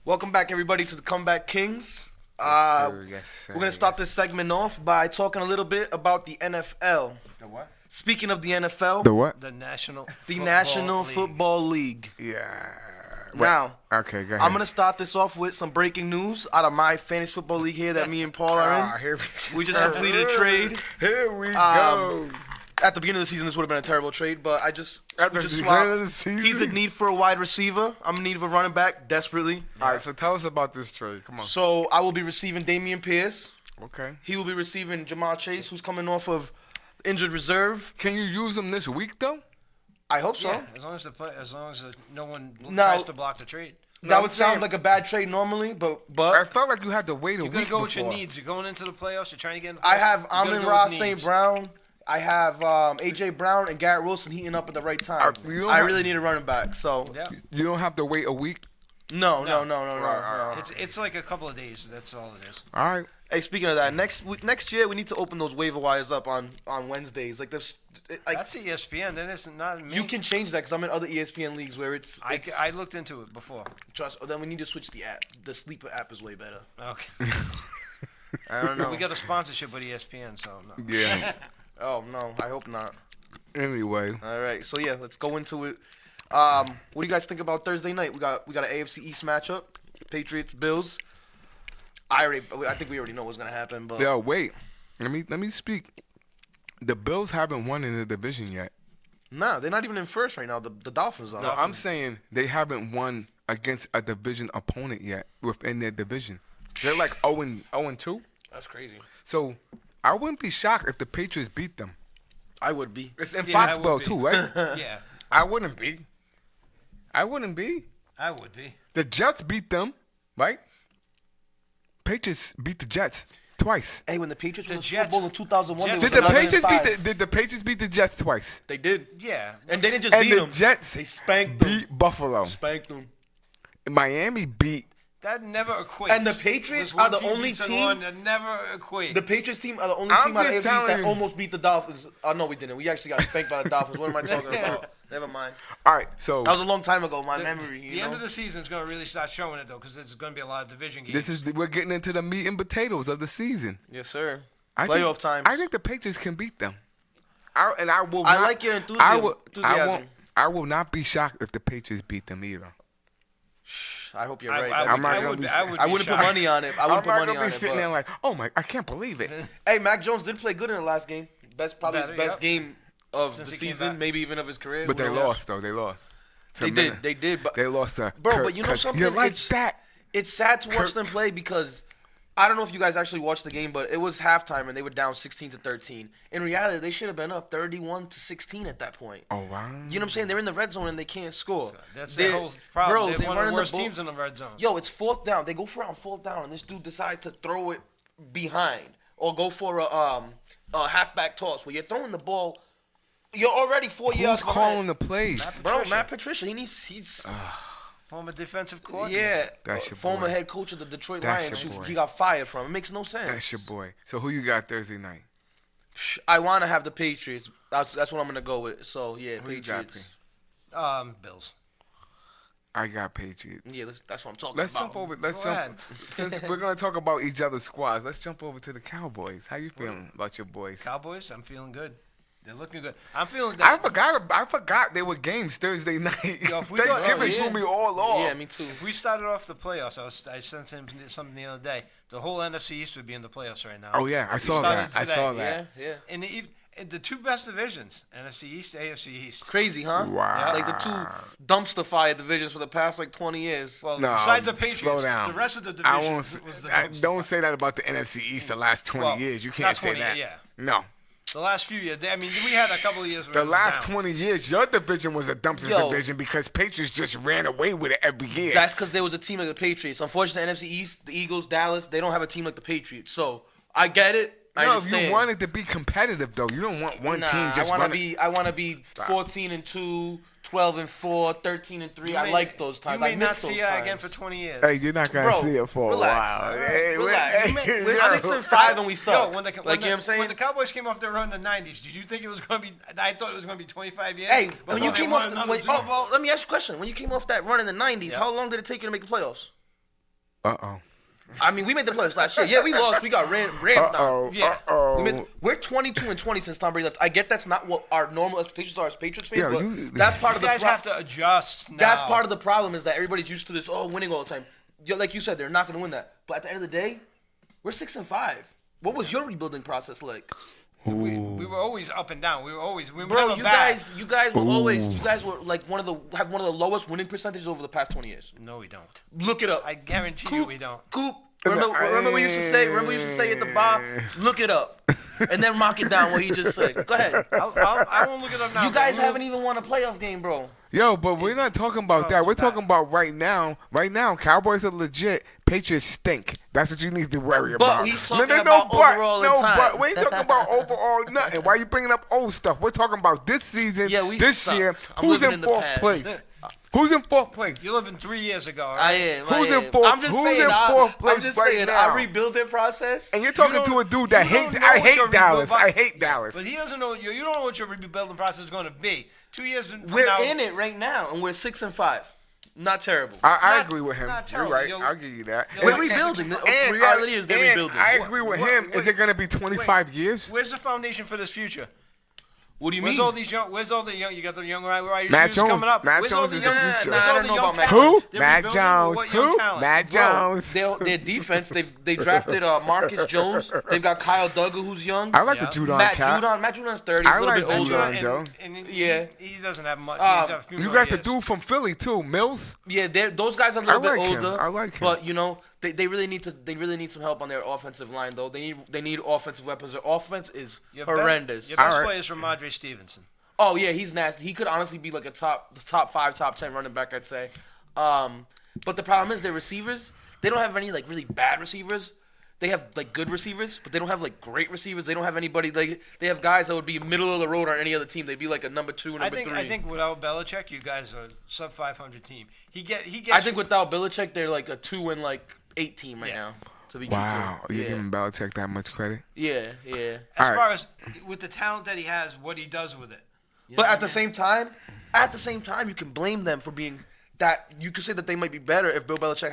Welcome back, everybody, to the Comeback Kings. Yes, sir. We're gonna start this segment off by talking a little bit about the NFL. The what? Speaking of the NFL, The what? The National League. Football League. Yeah. Now, Okay, go ahead. I'm gonna start this off with some breaking news out of my fantasy football league here that me and Paul are in. Here We just completed a trade. Here we Um, go. at the beginning of the season, this would have been a terrible trade, but I just At we the just beginning of swapped. the season? He's in need for a wide receiver. I'm in need of a running back desperately. All right, so tell us about this trade. Come on. So I will be receiving Damian Pierce. Okay. He will be receiving Jamal Chase, who's coming off of injured reserve. Can you use them this week though? I hope so. Yeah, as long as no one Now- tries to block the trade. That I'm would sound saying- like a bad trade normally, but I felt like you had to wait a You're week gonna go with before. your needs. You're going into the playoffs. You're trying to get in the playoffs. I have You gotta Amon go Ra with St. needs. Brown. I have AJ Brown and Garrett Wilson heating up at the right time. You don't I have- really need a running back. So Yeah. You don't have to wait a week. no. Right. It's like a couple of days. That's all it is. All right. Hey, speaking of that, next year we need to open those waiver wires up on Wednesdays. Like this, like That's ESPN. That isn't not me. you can change that because I'm in other ESPN leagues where it's I looked into it before. trust. Then we need to switch the app. The Sleeper app is way better. Okay. I don't know. We got a sponsorship with ESPN, so no. Yeah. Oh no, I hope not. Anyway. All right, so yeah, let's go into it. What do you guys think about Thursday night? We got an AFC East matchup, Patriots Bills. I think we already know what's gonna happen, but Yo, wait. Let me speak. The Bills haven't won in the division yet. nah, they're not even in first right now. The Dolphins are. No, I'm saying they haven't won against a division opponent yet within their division. They're like 0-2. That's crazy. So I wouldn't be shocked if the Patriots beat them. I would be. It's in Yeah, I would Foxborough be. too, right? Yeah, I wouldn't be. I wouldn't be. I would be. The Jets beat them, right? Patriots beat the Jets twice. Hey, when the Patriots The won the Jets- Super Bowl in 2001, Jets- they Did was the Patriots 11-5. did the Patriots beat the Jets twice? They did, Yeah. and they didn't just And beat the them. Jets They spanked them. beat Buffalo. Spanked them. Miami beat. That never equates. And the Patriots This one are the team only beats team- one, that never equates. The Patriots team are the only I'm team out of just AFC East that telling you. almost beat the Dolphins. Oh no, we didn't. We actually got spanked by the Dolphins. What am I talking about? Never mind. All right, so That was a long time ago. My The- memory. The You end know? of the season is going to really start showing it though, because there's going to be a lot of division games. this is we're getting into the meat and potatoes of the season. Yes, sir. I Playoff think, times. I think the Patriots can beat them. I will. I not, like your I enthusiasm. will. I enthusiasm. won't. I will not be shocked if the Patriots beat them either. I hope you're I- right. I I'm would- not I gonna would be be- sick. I would I be wouldn't put shocked. money on it. I I'm wouldn't put not money gonna on be it. sitting there But... like, oh my, I can't believe it. Hey, Mac Jones did play good in the last game. Probably his Better, best yep. game of Since the he came season, back. maybe even of his career. But they Who knows? lost though. They lost. They did. They did. But They lost to Bro, Kirk but you know Cousins. something? You like It's- that? it's sad to watch Kirk- them play because I don't know if you guys actually watched the game, but it was halftime and they were down 16-13. In reality, they should have been up 31-16 at that point. Oh wow. You know what I'm saying? They're in the red zone and they can't score. That's They're- the whole problem. Bro, They're one of running the worst ball- teams in the red zone. Yo, it's fourth down. They go for it on fourth down, and this dude decides to throw it behind or go for a halfback toss where you're throwing the ball. You're already 4 yards Who's calling behind. the plays? Bro, Patricia. Matt Patricia. He's Former defensive coordinator. yeah, That's your former boy. head coach of the Detroit That's Lions. your Who boy. he got fired from. It makes no sense. That's your boy. So who you got Thursday night? I want to have the Patriots. That's what I'm gonna go with. So yeah, Who you got, Patriots. Bills. I got Patriots. Yeah, that's what I'm talking Let's about. jump over. Let's Go jump. ahead. Since we're gonna talk about each other's squads, let's jump over to the Cowboys. How you feeling about your boys? Cowboys. I'm feeling good. They're looking good. I'm feeling I that. forgot there were games Thursday night. Yo, if we go- Thanksgiving yeah. threw me all off. Yeah, me too. If we started off the playoffs, I sent him something the other day. The whole NFC East would be in the playoffs right now. Oh yeah, I We saw started that. I today. saw Yeah, that. yeah. And the two best divisions, NFC East, AFC East. Crazy, huh? Wow. Like the two dumpster fire divisions for the past like 20 years. Well, No, besides the slow Patriots, down. the rest of the I division won't. was the I, dumpster. don't say that about the NFC East. The last 20 Well, years, you not can't say 20, that. yeah. No, The last few years, I mean, we had a couple of years where the it was last down. 20 years, your division was a dumpster Yo. division because Patriots just ran away with it every year. That's because there was a team like the Patriots. Unfortunately, the NFC East, the Eagles, Dallas, they don't have a team like the Patriots. So I get it. I no, if understand. you want it to be competitive, though, you don't want one Nah, team just I want to running. be. I want to be Stop. 14-2, 12-4, 13-3. I may- like those times. You may I not miss those see times. that again for 20 years. Hey, you're not gonna Bro, see it for relax. a while. Alright, Hey, relax. hey, We're yo. 6-5 and we suck. Yo, when the, like you know when what I'm saying? When the Cowboys came off their run in the 90s, did you think it was going to be? I thought it was going to be 25 years. Hey, before when you they came won off, another wait, Super Bowl. let me ask you a question. When you came off that run in the 90s, Yeah. how long did it take you to make the playoffs? Uh-oh. I mean, we made the playoffs last year. Yeah, we lost. We got rammed down. Uh-oh. Yeah. Uh-oh. We're 22-20 since Tom Brady left. I get that's not what our normal expectations are as Patriots fans, Yeah, but you- that's part of You the guys have to adjust now. That's part of the problem is that everybody's used to this. Oh, winning all the time. Like you said, they're not going to win that. But at the end of the day, we're 6-5. What was your rebuilding process like? We were always up and down. We were Bro, never you bad. guys were always, you guys were like one of the lowest winning percentages over the past 20 years. No, we don't. Look it up. I guarantee you we don't. Coop. Remember we used to say. Remember we used to say at the bar. Look it up, and then mock it down what he just said. Go ahead. I won't look it up now. You guys haven't even won a playoff game, bro. Yo, but we're not talking about that. We're talking about right now. Right now, Cowboys are legit. Patriots stink. That's what you need to worry about. But he's talking about overall in time. But we ain't talking about overall nothing. Why are you bringing up old stuff? We're talking about this season, this suck. year. I'm Who's living in the fourth past. place? Who's in fourth place? You're living 3 years ago. Right? I am. Who's in fourth? I'm just Who's saying. in fourth place I'm just right saying. now? Our rebuilding process. And you're talking to a dude that you don't hates. know I what hate your Dallas. rebuild- I hate Dallas. But he doesn't know. You don't know what your rebuilding process is going to be. 2 years from We're now, in it right now, and we're 6-5. Not terrible. I Not- agree with him. not You're terrible. right. You'll- I'll give you that. you'll- We're And- rebuilding. The And reality is they're rebuilding. I agree with him. Is it going to be 25 years? where's the foundation for this future? What do you Where's mean? all these young? Where's all the young? You got the young wide Matt receivers Jones. coming up. Matt Where's all Jones the is young? the future. Where's I all don't the know young about Matt talent? Who? They're Matt rebuilding Jones. what young Who? talent? Matt Bro, Jones. Their defense. They drafted Marcus Jones. They've got Kyle Duggar, who's young. I like the Yeah. Judon Matt cat. Judon. Matt Judon's 30. He's I a little like bit older. Judon. Joe. And Yeah. he doesn't have much. Um, He's a few You more got the years. dude from Philly too, Mills. Yeah, those guys are a little I bit like him. older. I like him. But you know, they really need some help on their offensive line though. They need offensive weapons. Their offense is Your horrendous. Your best All right. player is from Madre Stevenson. Oh yeah, he's nasty. He could honestly be like a top 5, top 10 running back, I'd say. But the problem is their receivers. They don't have any like really bad receivers. They have like good receivers, but they don't have like great receivers. They don't have anybody like they have guys that would be middle of the road on any other team. They'd be like a number 2, number 3. I think without Belichick, you guys are sub 500 team. He gets. I think without Belichick, they're like a 2 and like 8 team right Yeah. now. To be Wow, true. you Yeah. giving Belichick that much credit? Yeah. As All right. far as with the talent that he has, what he does with it. You But know at what the same time, you can blame them for being that. You could say that they might be better if Bill Belichick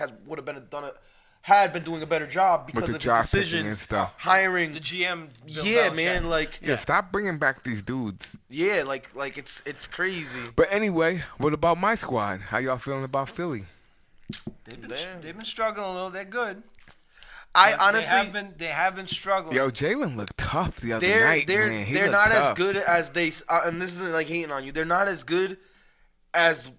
had been doing a better job because the of his draft picking decisions, and stuff. hiring. the GM. Bill Yeah, Belichick. man, like Yeah, stop bringing back these dudes. yeah, like it's crazy. But anyway, what about my squad? How y'all feeling about Philly? They've Damn. been struggling a little. They're good. I But honestly, they have been struggling. Yo, Jalen looked tough the other night, man. He they're looked not tough. as good as they and this isn't like hating on you. They're not as good as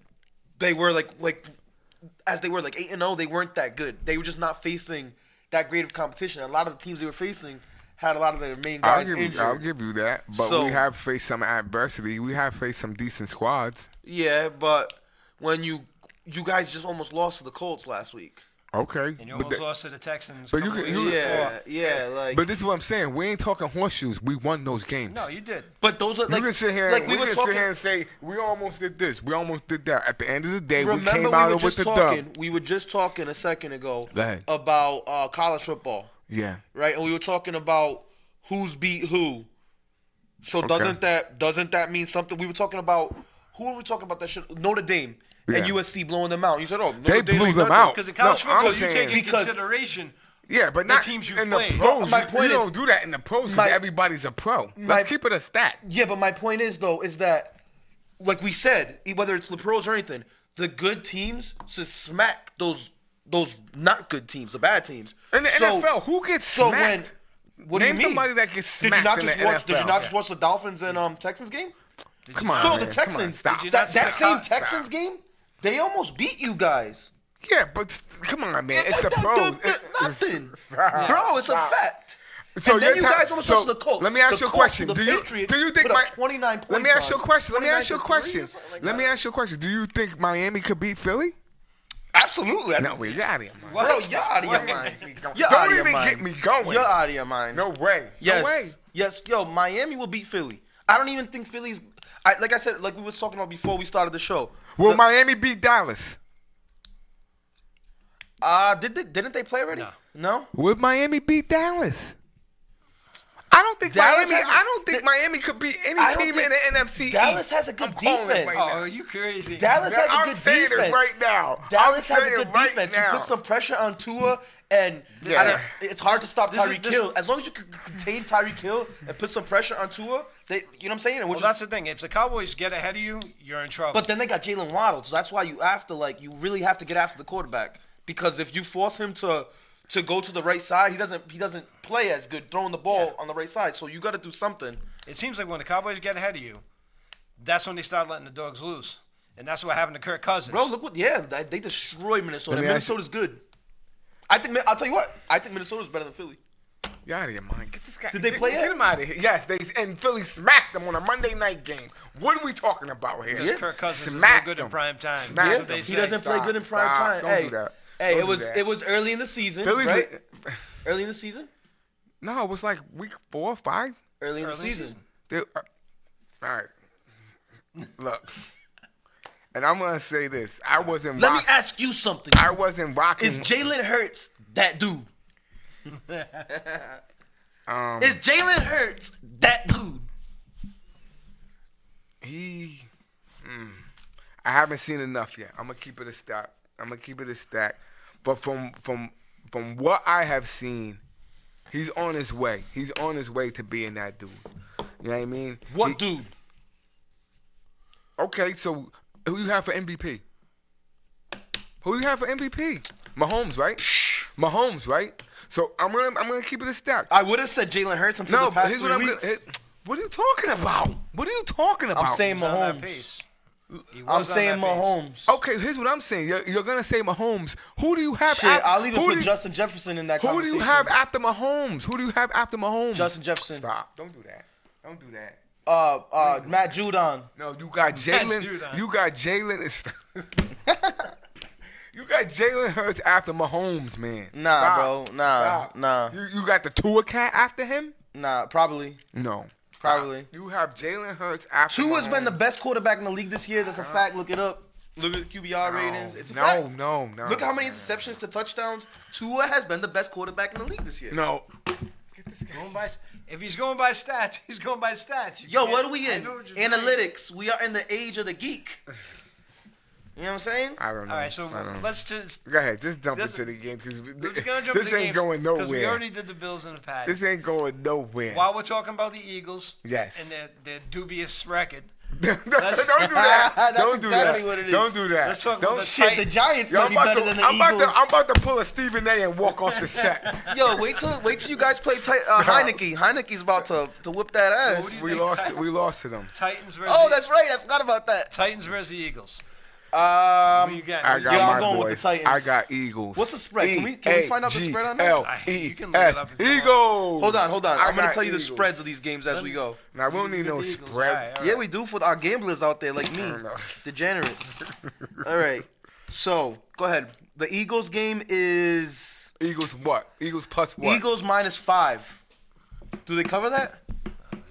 they were like 8-0. They weren't that good. They were just not facing that great of competition. A lot of the teams they were facing had a lot of their main guys injured. I'll give you that. But So- we have faced some adversity. We have faced some decent squads. Yeah, but when you guys just almost lost to the Colts last week. Okay. And you But almost lost to the Texans. but a you couple can- weeks you- before. Yeah, like. But this is what I'm saying. We ain't talking horseshoes. We won those games. No, you did. But those are like. You can sit here, like we were can talking, sit here and say we almost did this, we almost did that. At the end of the day, we Remember, came we out were with just the talking. dub. We were just talking a second ago Go ahead. about college football, Yeah. right? And we were talking about who's beat who. So doesn't that mean something? We were talking about who were we talking about that shit? Notre Dame and Yeah. USC blowing them out. You said, "Oh, Notre They Dame blew ain't them nothing." out. Because in college No, I'm football, you saying- take in Because- consideration. Yeah, but not teams you've in the played. pros. My You point is- don't do that in the pros because my- everybody's a pro. my- Let's keep it a stat. Yeah, but my point is though is that, like we said, whether it's the pros or anything, the good teams should smack those not good teams, the bad teams. In the So- NFL, who gets So smacked? what Name do you mean? somebody that gets Did smacked you not in just the watch? NFL. Did you not just watch the Dolphins and Texans game? Come on, So man. the Come on, Texans, stop. Did you that not see the same co- Texans stop. game, they almost beat you guys. Yeah, but come on, man. It's the pros. Nothing, Stop. bro. It's a fact. So and then you you're guys almost lost to the Colts. Let me ask The you a Colts question. to the Do you Patriots think put up 29 points? Let me ask you a on question. Let me ask you a 29-3 or question. something like Let me that. ask you a question. Do you think Miami could beat Philly? Absolutely. No, wait, you're out of your mind. Bro, you're out of your mind. You're out Don't of your even mind. get me going. You're out of your mind. No way. Yes. No way. Yes. Yo, Miami will beat Philly. I don't even think Philly's. Like I said, like we was talking about before we started the show. Will Miami beat Dallas? Didn't they play already? No. No. Will Miami beat Dallas? I don't think Dallas Miami. has a- I don't think Miami could beat any I don't team think- in the NFC Dallas East. has a good I'm calling it defense. right Oh, now. are you crazy? Dallas has a I'm good saying defense. it right now. Dallas I'm has a saying good right defense. now. You put some pressure on Tua, and Yeah. it's hard to stop This is- Tyreek this- Hill. As long as you can contain Tyreek Hill and put some pressure on Tua, you know what I'm saying? And Well, that's the thing. If the Cowboys get ahead of you, you're in trouble. but then they got Jalen Waddle, so that's why you really have to get after the quarterback. Because if you force him to to go to the right side. He doesn't play as good throwing the ball on the right side. So you got to do something. It seems like when the Cowboys get ahead of you, that's when they start letting the dogs loose. And that's what happened to Kirk Cousins. Bro, look what they destroyed Minnesota. Let me ask Minnesota's good. I'll tell you what. I think Minnesota's better than Philly. You out of your mind. Get this guy. Did they play Get it? him out of here. Yes, and Philly smacked them on a Monday night game. What are we talking about here? Because Kirk Cousins Smacked is no good in them. prime time. Smacked That's them. what they He say. doesn't play good in prime Stop. time. Don't Hey, do that. Hey, Don't it do was that. it was early in the season, Philly's right? Early in the season. No, it was like week 4 or 5. Early in the Early season. All right. Look. And I'm going to say this. I wasn't Let me ask you something. I wasn't rocking. Is Jalen Hurts that dude? um, Is Jalen Hurts that dude? I haven't seen enough yet. I'm going to keep it a stack. But from what I have seen, he's on his way. He's on his way to being that dude. You know what I mean? What dude? Okay, so who you have for MVP? Who you have for MVP? Mahomes, right? Mahomes, right? So I'm gonna keep it a stack. I would have said Jalen Hurts until No, the but past here's 3 what weeks. what are you talking about? What are you talking about? I'm saying He's on that Mahomes. pace. He I'm was on saying that pace. Mahomes. Okay, here's what I'm saying. You're gonna say Mahomes. Who do you have? Shit, I'll even who put do- Justin Jefferson in that Who do conversation. you have after Mahomes? Who do you have after Mahomes? Justin Jefferson. Stop. Don't do that. Don't do that. Matt Judon. No, you got Jalen. Judon. You got Jalen. You got Jalen Hurts after Mahomes, man. Nah, Stop. bro. Nah, Stop. nah. You got the Tua cat after him? Nah, probably. No. Stop. Probably. You have Jalen Hurts after Tua has Mahomes. been the best quarterback in the league this year. That's a fact. Look it up. Look at the QBR ratings. It's a fact. No. Look how many interceptions to touchdowns. Tua has been the best quarterback in the league this year. No. Going by, if he's going by stats, he's going by stats. You Yo, can't- what are we I in? know what you're saying. Analytics. We are in the age of the geek. You know what I'm saying? I don't know. All right, so I don't know. let's just Go ahead. Just jump This- into the game because let's go jump this into the ain't games, going 'cause we nowhere. already did the Bills and the Pats. This ain't going nowhere. While we're talking about the Eagles, Yes. and their dubious record, Don't do that. That's Don't do exactly that. what it is. Don't do that. Let's talk Don't about the shit. Shit, the Giants Yo, might be better than the Eagles. I'm about to pull a Stephen A. and walk off the set. Yo, wait till you guys play Heineke. Heineke's about to whip that What ass. do you we think lost. Titan- We lost to them. Titans versus Oh, that's right. I forgot about that. Titans versus the Eagles. Who you got? I Who you got Yeah, I'm my going with boys. the Titans. I got Eagles. What's the spread? Can we find out the spread on that? You can look it up if you want. Eagles. Hold on. I I'm gonna got tell you the Eagles. spreads of these games as we go. Now we don't need You no got the Eagles. spread. All right, all Yeah, right. we do for our gamblers out there like me, don't know. degenerates. All right. So go ahead. The Eagles game is Eagles what? Eagles plus what? Eagles -5. Do they cover that?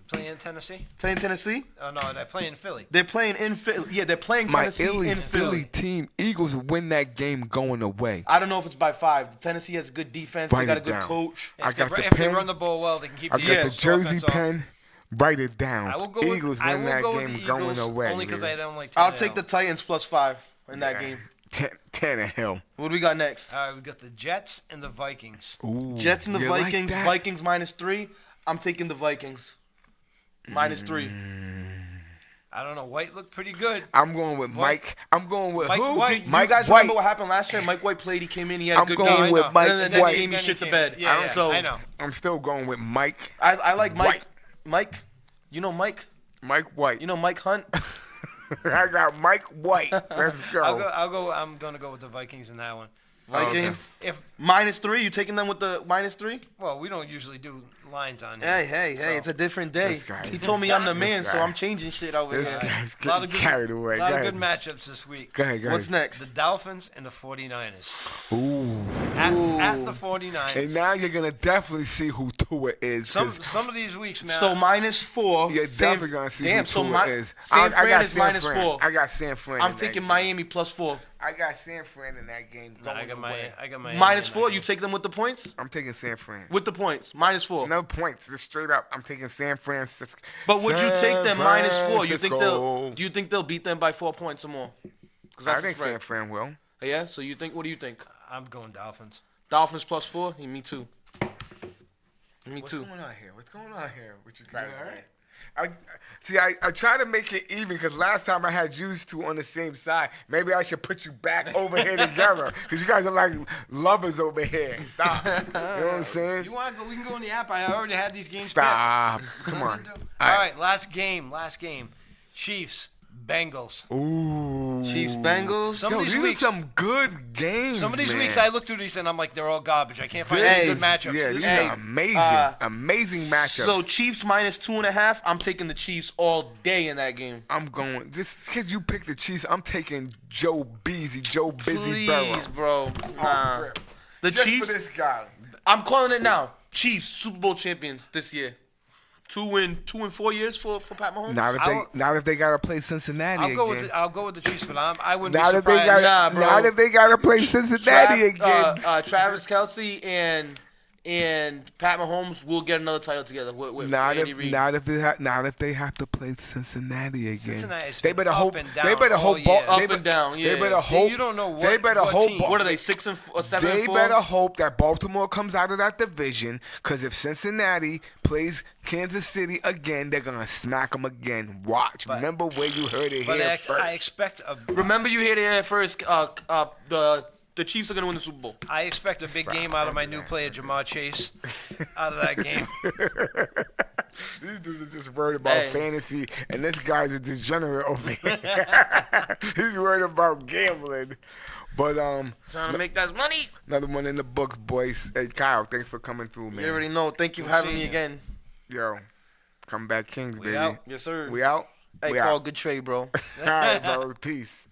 Playing in Tennessee? Playing Tennessee? Oh no, they're playing Philly. They're playing in Philly. Yeah, they're playing My Tennessee Philly in Philly. team. Eagles win that game going away. I don't know if it's by 5. Tennessee has a good defense. They Write got a it good down. coach. I got the If they pen. run the ball well, they can keep I the got the Eagles jersey offense off. pen. Write it down. I will go with, Eagles I win will that go with game the going Eagles away. only because man. I don't like I'll Tannehill. take the Titans +5 in that Yeah. game. Tannehill. What do we got next? All right, we got the Jets and the Vikings. Ooh, Jets and the you like Vikings. that? Vikings -3. I'm taking the Vikings. -3. I don't know. White looked pretty good. I'm going with Mike. I'm going with Mike who? White. You Mike guys White. remember what happened last year? Mike White played. He came in. He had a I'm good going game. with Mike and then the White. next game he Then he shit the came- bed. Yeah, yeah, So I know. I'm still going with Mike. I like Mike. White. Mike. You know Mike. Mike White. You know Mike Hunt. I got Mike White. Let's go. I'll go. I'm gonna go with the Vikings in that one. Vikings. If -3. You taking them with the -3? well, we don't usually do lines on here. Hey, So, it's a different day. This guy- He told me I'm the man, this so guy. I'm changing shit over This here. guy's a lot getting of good, carried away. lot Go of ahead. good matchups this week. Go ahead. Go What's ahead. next? The Dolphins and the 49ers. Ooh. At the 49ers. And now you're gonna definitely see who Tua is. 'cause Some of these weeks, man. So -4. you're San- definitely gonna see Damn. who So Tua is. San I Fran got is San -4. Fran. I got San Fran. I'm in that taking game. Miami +4. I got San Fran in that game Nah, going away. I got my -4. You take them with the points? I'm taking San Fran. With the points. -4. No points, just straight up. I'm taking San Francisco. But would you take them -4? You think Francisco. do you think they'll beat them by 4 points or more? 'Cause I that's the think spread. San Fran will. Yeah. So you think? What do you think? I'm going Dolphins. Dolphins +4. Me too. Me What's too. going on here? What's going on here with you guys? Man? I try to make it even because last time I had you two on the same side. Maybe I should put you back over here together because you guys are like lovers over here. Stop. You know what I'm saying? You want to go? We can go in the app. I already have these games Stop. picked. Come on. All right, last game. Chiefs, Bengals. Ooh. Chiefs, Bengals. Some of these these weeks- are some good games. Some of these man. weeks I look through these and I'm like, they're all garbage. I can't find This any is- good matchups. Yeah, This these is- are amazing, amazing matchups. So Chiefs minus 2.5. I'm taking the Chiefs all day in that game. I'm going just because you picked the Chiefs. I'm taking Joe Busy Please, Burrow. bro. Nah. Rip. The Just Chiefs. for this guy. I'm calling it now. Chiefs Super Bowl champions this year. 2 in 4 years for Pat Mahomes. Now that they gotta play Cincinnati I'll go with the Chiefs, but I wouldn't now be that they surprised. got Nah, bro. now that they gotta play Cincinnati again. Travis Kelce and Pat Mahomes will get another title together with Andy Reid. Not if they have to play Cincinnati again. Cincinnati's They been better up hope. and They down better all hope. year. Up and down, yeah. They better hope. You don't know They better what hope. team. What are they 6 or 7 They and 4? better hope that Baltimore comes out of that division, because if Cincinnati plays Kansas City again, they're gonna smack them again. Watch. Remember where you heard it But here first. I expect a. Remember, you heard it here first. The Chiefs are gonna win the Super Bowl. I expect a big game out of my new player Jamar Chase. Out of that game. These dudes are just worried about Hey. fantasy, and this guy's a degenerate over here. He's worried about gambling. But Trying to make that money. another one in the books, boys. Hey, Kyle, thanks for coming through, man. You already know. Thank you for Good having seeing me you. again. Yo, come back, Kings, We baby. out. Yes, sir. We out. Hey, We Carl, out. good trade, bro. All right, bro. Peace.